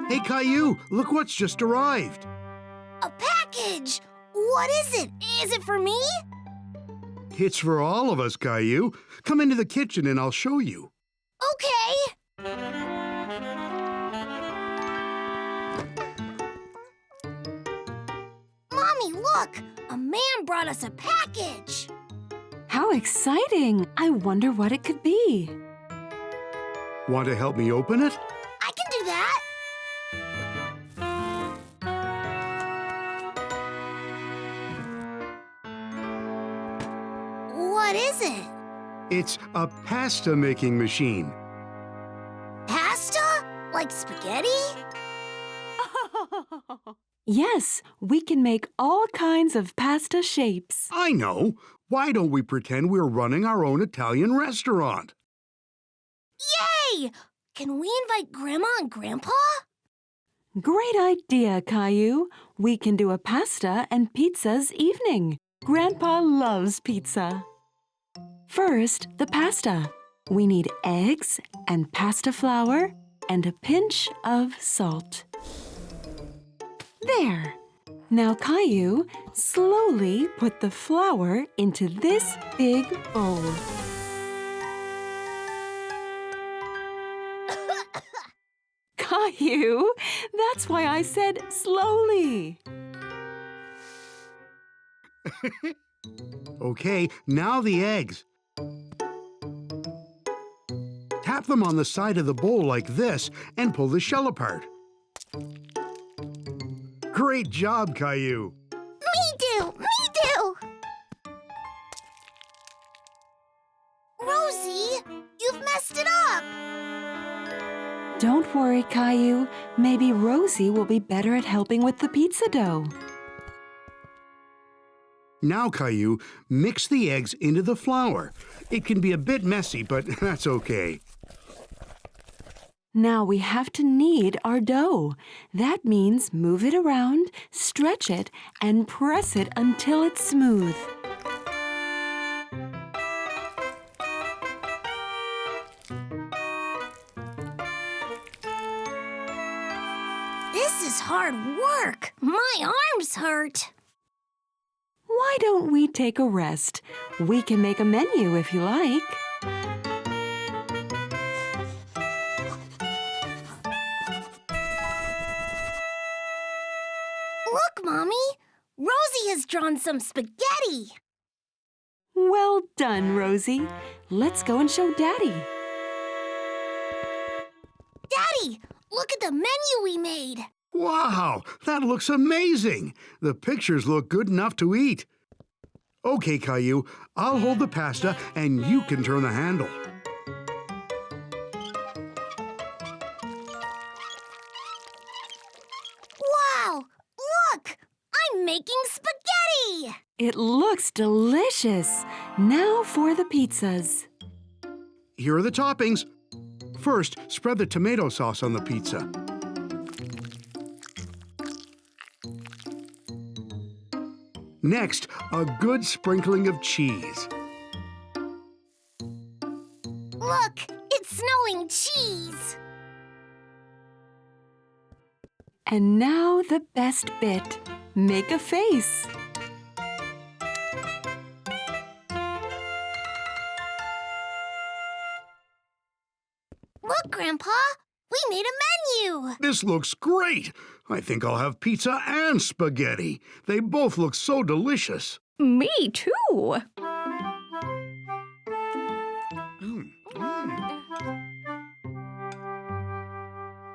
Hey, Caillou, look what's just arrived. A package! What is it? Is it for me? It's for all of us, Caillou. Come into the kitchen and I'll show you. Okay. Mommy, look! A man brought us a package. How exciting! I wonder what it could be. Want to help me open it? I can do that. What is it? It's a pasta-making machine. Pasta? Like spaghetti? Yes, we can make all kinds of pasta shapes. I know. Why don't we pretend we're running our own Italian restaurant? Yay! Can we invite Grandma and Grandpa? Great idea, Caillou. We can do a pasta and pizzas evening. Grandpa loves pizza. First, the pasta. We need eggs and pasta flour and a pinch of salt. There. Now, Caillou, slowly put the flour into this big bowl. Caillou, that's why I said slowly. Okay, now the eggs. Tap them on the side of the bowl like this and pull the shell apart. Great job, Caillou. Me do! Rosie, you've messed it up. Don't worry, Caillou. Maybe Rosie will be better at helping with the pizza dough. Now, Caillou, mix the eggs into the flour. It can be a bit messy, but that's okay. Now we have to knead our dough. That means move it around, stretch it, and press it until it's smooth. This is hard work. My arms hurt. Why don't we take a rest? We can make a menu if you like. Look, Mommy. Rosie has drawn some spaghetti. Well done, Rosie. Let's go and show Daddy. Daddy, look at the menu we made. Wow, that looks amazing. The pictures look good enough to eat. Okay, Caillou, I'll hold the pasta and you can turn the handle. Wow, look! I'm making spaghetti! It looks delicious. Now for the pizzas. Here are the toppings. First, spread the tomato sauce on the pizza. Next, a good sprinkling of cheese. Look, it's snowing cheese. And now the best bit. Make a face. Look, Grandpa, we made a menu. This looks great. I think I'll have pizza and spaghetti. They both look so delicious. Me too.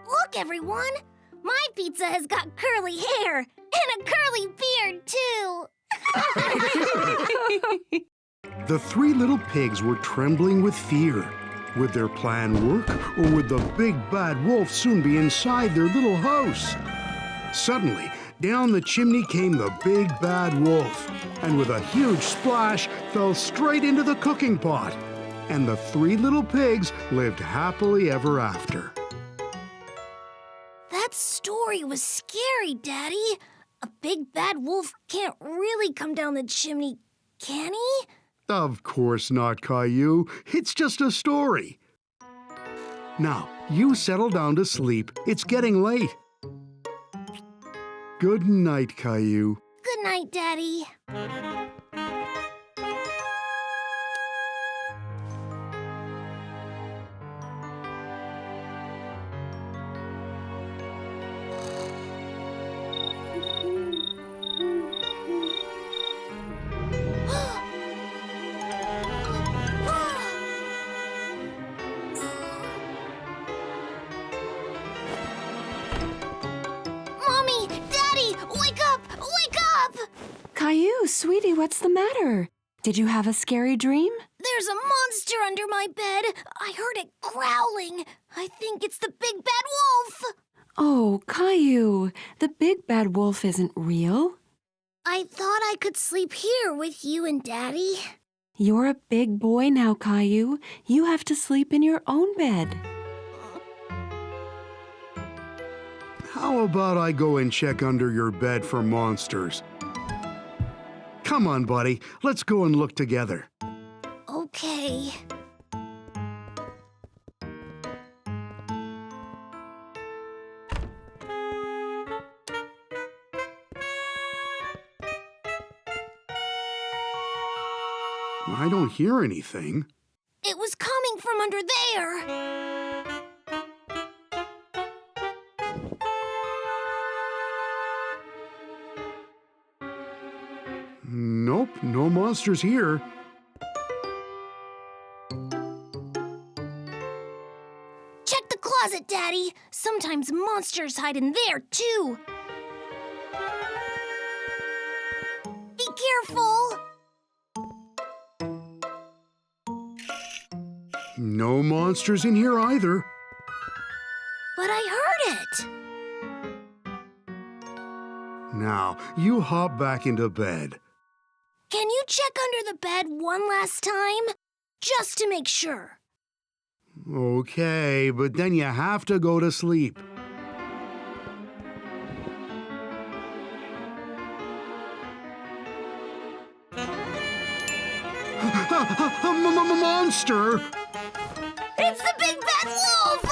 Look, everyone. My pizza has got curly hair and a curly beard, too. The three little pigs were trembling with fear. Would their plan work, or would the big bad wolf soon be inside their little house? Suddenly, down the chimney came the big bad wolf, and with a huge splash, fell straight into the cooking pot. And the three little pigs lived happily ever after. That story was scary, Daddy. A big bad wolf can't really come down the chimney, can he? Of course not, Caillou. It's just a story. Now, you settle down to sleep. It's getting late. Good night, Caillou. Good night, Daddy. Mommy! Daddy! Wake up! Wake up! Caillou, sweetie, what's the matter? Did you have a scary dream? There's a monster under my bed. I heard it growling. I think it's the big bad wolf. Oh, Caillou, the big bad wolf isn't real. I thought I could sleep here with you and Daddy. You're a big boy now, Caillou. You have to sleep in your own bed. How about I go and check under your bed for monsters? Come on, buddy. Let's go and look together. Okay. I don't hear anything. It was coming from under there. Nope, no monsters here. Check the closet, Daddy. Sometimes monsters hide in there, too. Be careful. No monsters in here either. But I heard it. Now, you hop back into bed. Can you check under the bed one last time? Just to make sure. Okay, but then you have to go to sleep. A monster! It's the big bad wolf!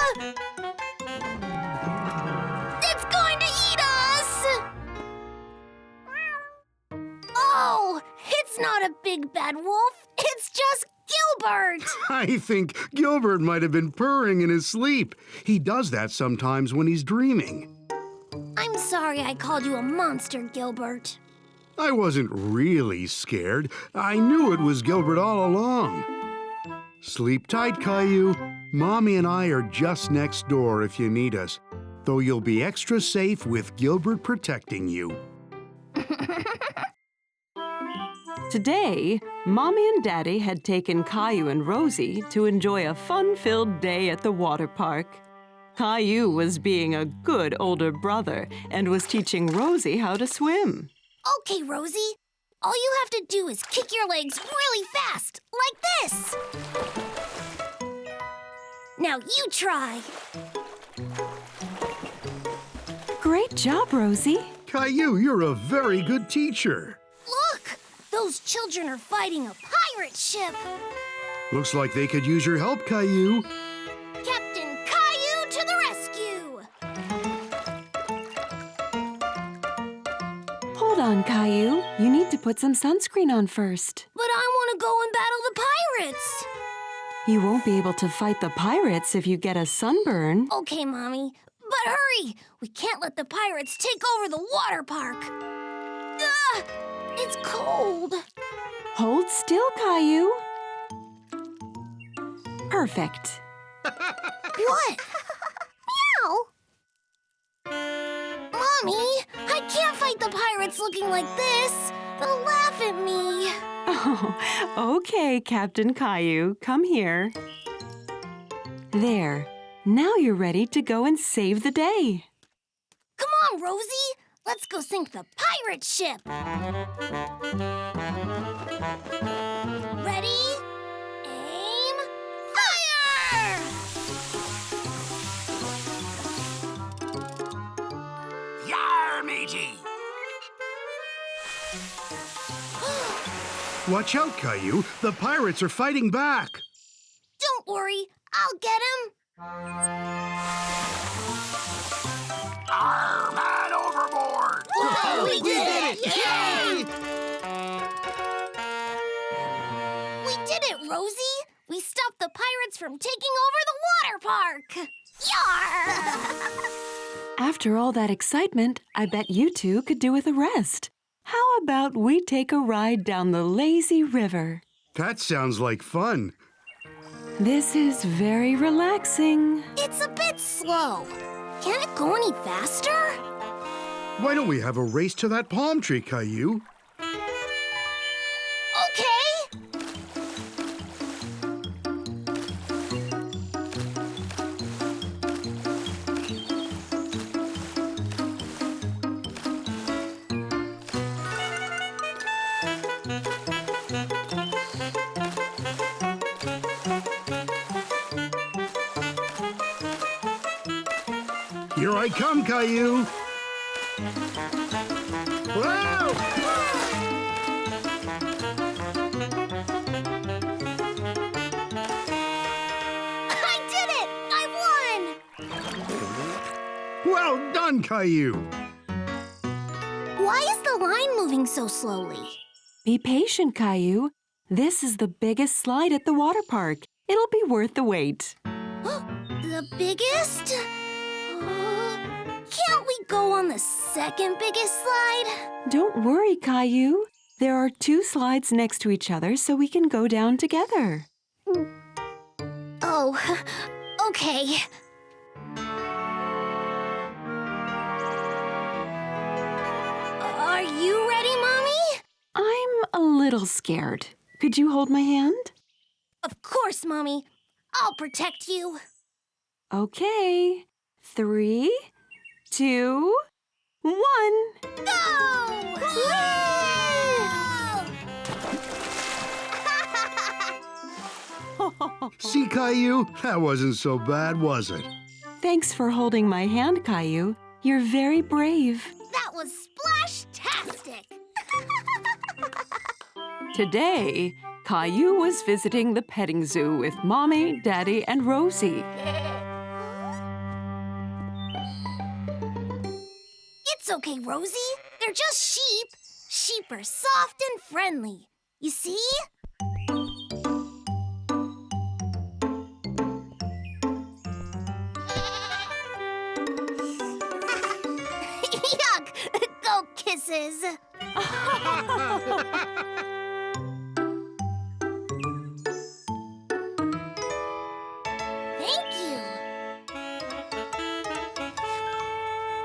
It's going to eat us! Oh, it's not a big bad wolf. It's just Gilbert. I think Gilbert might have been purring in his sleep. He does that sometimes when he's dreaming. I'm sorry I called you a monster, Gilbert. I wasn't really scared. I knew it was Gilbert all along. Sleep tight, Caillou. Mommy and I are just next door if you need us, though you'll be extra safe with Gilbert protecting you. Today, Mommy and Daddy had taken Caillou and Rosie to enjoy a fun-filled day at the water park. Caillou was being a good older brother and was teaching Rosie how to swim. Okay, Rosie. All you have to do is kick your legs really fast, like this. Now you try. Great job, Rosie. Caillou, you're a very good teacher. Look, those children are fighting a pirate ship. Looks like they could use your help, Caillou. Captain Caillou to the rescue. Hold on, Caillou. You need to put some sunscreen on first. But I want to go and battle the pirates. You won't be able to fight the pirates if you get a sunburn. Okay, Mommy. But hurry! We can't let the pirates take over the water park. Ah, it's cold. Hold still, Caillou. Perfect. What? Meow! Mommy, I can't fight the pirates looking like this. They'll laugh at me. Oh, okay, Captain Caillou. Come here. There. Now you're ready to go and save the day. Come on, Rosie. Let's go sink the pirate ship. Ready? Aim, fire! Yar, matey! Watch out, Caillou. The pirates are fighting back. Don't worry, I'll get him. Arr, man overboard! Whoa! We did it! Yay! We did it, Rosie! We stopped the pirates from taking over the water park! Yar! After all that excitement, I bet you two could do with a rest. How about we take a ride down the lazy river? That sounds like fun. This is very relaxing. It's a bit slow. Can't it go any faster? Why don't we have a race to that palm tree, Caillou? Okay! Here I come, Caillou. Wow! I did it! I won! Well done, Caillou. Why is the line moving so slowly? Be patient, Caillou. This is the biggest slide at the water park. It'll be worth the wait. The biggest? Can't we go on the second biggest slide? Don't worry, Caillou. There are 2 slides next to each other, so we can go down together. Oh, okay. Are you ready, Mommy? I'm a little scared. Could you hold my hand? Of course, Mommy. I'll protect you. Okay. 3, 2, 1. Go! See, Caillou? That wasn't so bad, was it? Thanks for holding my hand, Caillou. You're very brave. That was splash-tastic! Today, Caillou was visiting the petting zoo with Mommy, Daddy, and Rosie. It's okay, Rosie. They're just sheep. Sheep are soft and friendly. You see? Yuck! Go kisses. Thank you.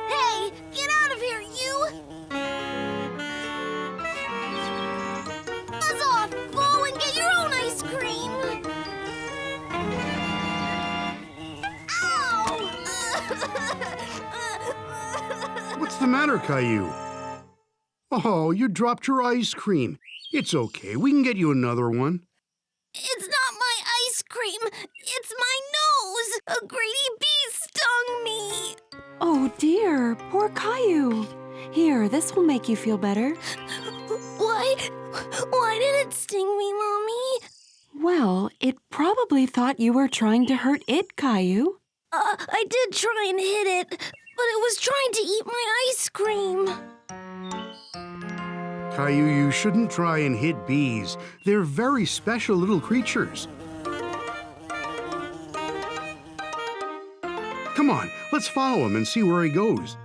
Hey, get out of here, you! Buzz off! Go and get your own ice cream! Ow! What's the matter, Caillou? Oh, you dropped your ice cream. It's okay. We can get you another one. It's not my ice cream. It's my nose. A greedy bee stung me. Oh dear, poor Caillou. Here, this will make you feel better. Why did it sting me, Mommy? Well, it probably thought you were trying to hurt it, Caillou. I did try and hit it, but it was trying to eat my ice cream. Caillou, you shouldn't try and hit bees. They're very special little creatures. Come on, let's follow him and see where he goes.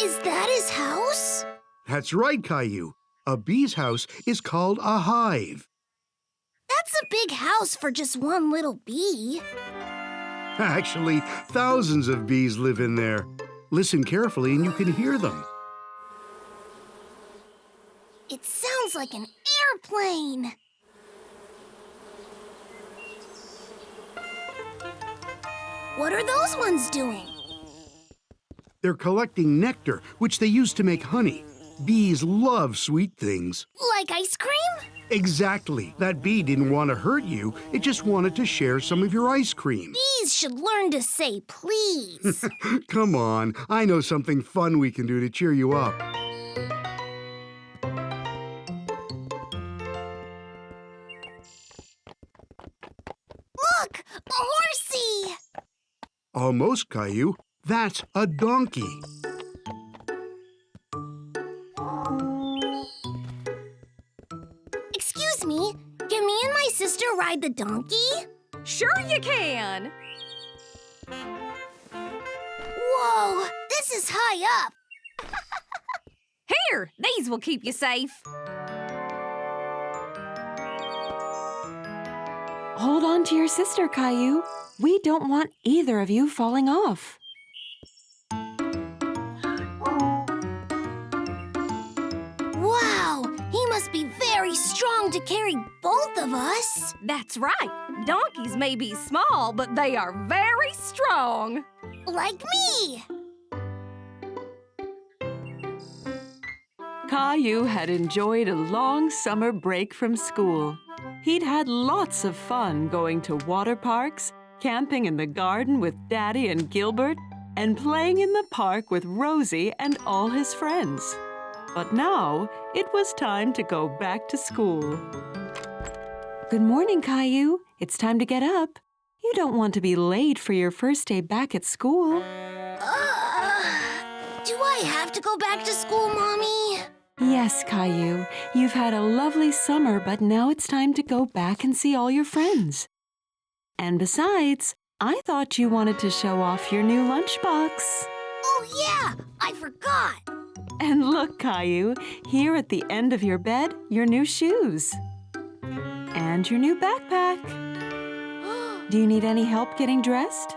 Is that his house? That's right, Caillou. A bee's house is called a hive. That's a big house for just one little bee. Actually, thousands of bees live in there. Listen carefully and you can hear them. It sounds like an airplane. What are those ones doing? They're collecting nectar, which they use to make honey. Bees love sweet things. Like ice cream? Exactly. That bee didn't want to hurt you. It just wanted to share some of your ice cream. Bees should learn to say please. Come on. I know something fun we can do to cheer you up. Look! A horsey! Almost, Caillou. That's a donkey. Excuse me, can me and my sister ride the donkey? Sure you can! Whoa, this is high up. Here, these will keep you safe. Hold on to your sister, Caillou. We don't want either of you falling off. Wow, he must be very strong to carry both of us. That's right. Donkeys may be small, but they are very strong. Like me. Caillou had enjoyed a long summer break from school. He'd had lots of fun going to water parks, camping in the garden with Daddy and Gilbert, and playing in the park with Rosie and all his friends. But now it was time to go back to school. Good morning, Caillou. It's time to get up. You don't want to be late for your first day back at school. Do I have to go back to school, Mommy? Yes, Caillou. You've had a lovely summer, but now it's time to go back and see all your friends. And besides, I thought you wanted to show off your new lunchbox. Oh, yeah, I forgot. And look, Caillou, here at the end of your bed, your new shoes. And your new backpack. Do you need any help getting dressed?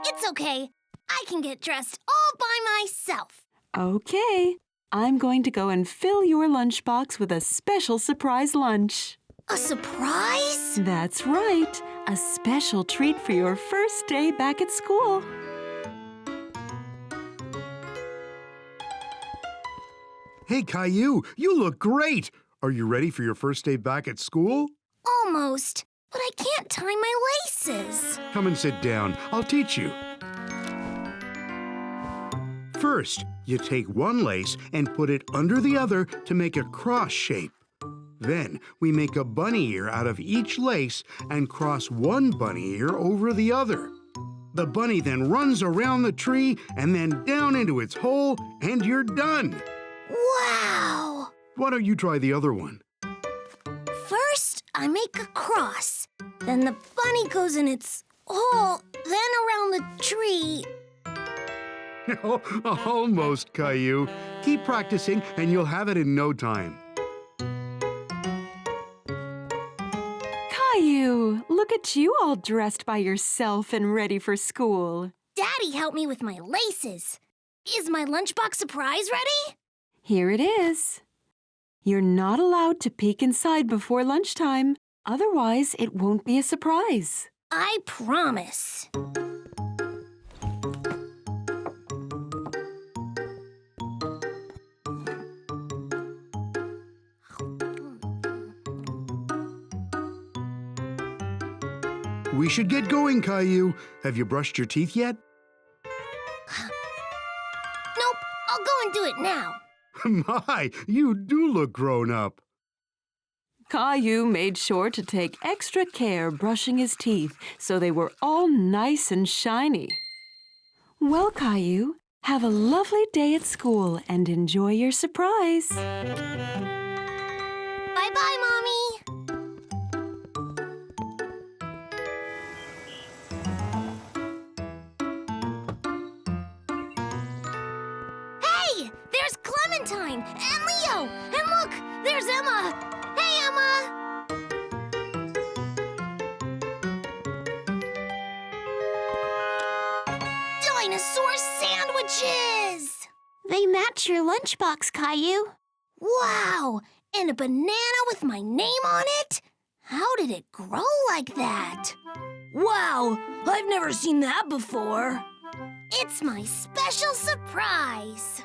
It's okay. I can get dressed all by myself. Okay. I'm going to go and fill your lunchbox with a special surprise lunch. A surprise? That's right. A special treat for your first day back at school. Hey, Caillou, you look great. Are you ready for your first day back at school? Almost, but I can't tie my laces. Come and sit down. I'll teach you. First, you take one lace and put it under the other to make a cross shape. Then, we make a bunny ear out of each lace and cross one bunny ear over the other. The bunny then runs around the tree and then down into its hole, and you're done. Wow! Why don't you try the other one? First, I make a cross. Then the bunny goes in its hole, then around the tree. Almost, Caillou. Keep practicing and you'll have it in no time. Caillou, look at you all dressed by yourself and ready for school. Daddy helped me with my laces. Is my lunchbox surprise ready? Here it is. You're not allowed to peek inside before lunchtime. Otherwise, it won't be a surprise. I promise. We should get going, Caillou. Have you brushed your teeth yet? Nope, I'll go and do it now. My, you do look grown up. Caillou made sure to take extra care brushing his teeth so they were all nice and shiny. Well, Caillou, have a lovely day at school and enjoy your surprise. Bye-bye, Mommy. Hey, there's Clementine and Leo. And look, there's Emma. Hey, Emma. Dinosaur sandwiches. They match your lunchbox, Caillou. Wow, and a banana with my name on it? How did it grow like that? Wow, I've never seen that before. It's my special surprise.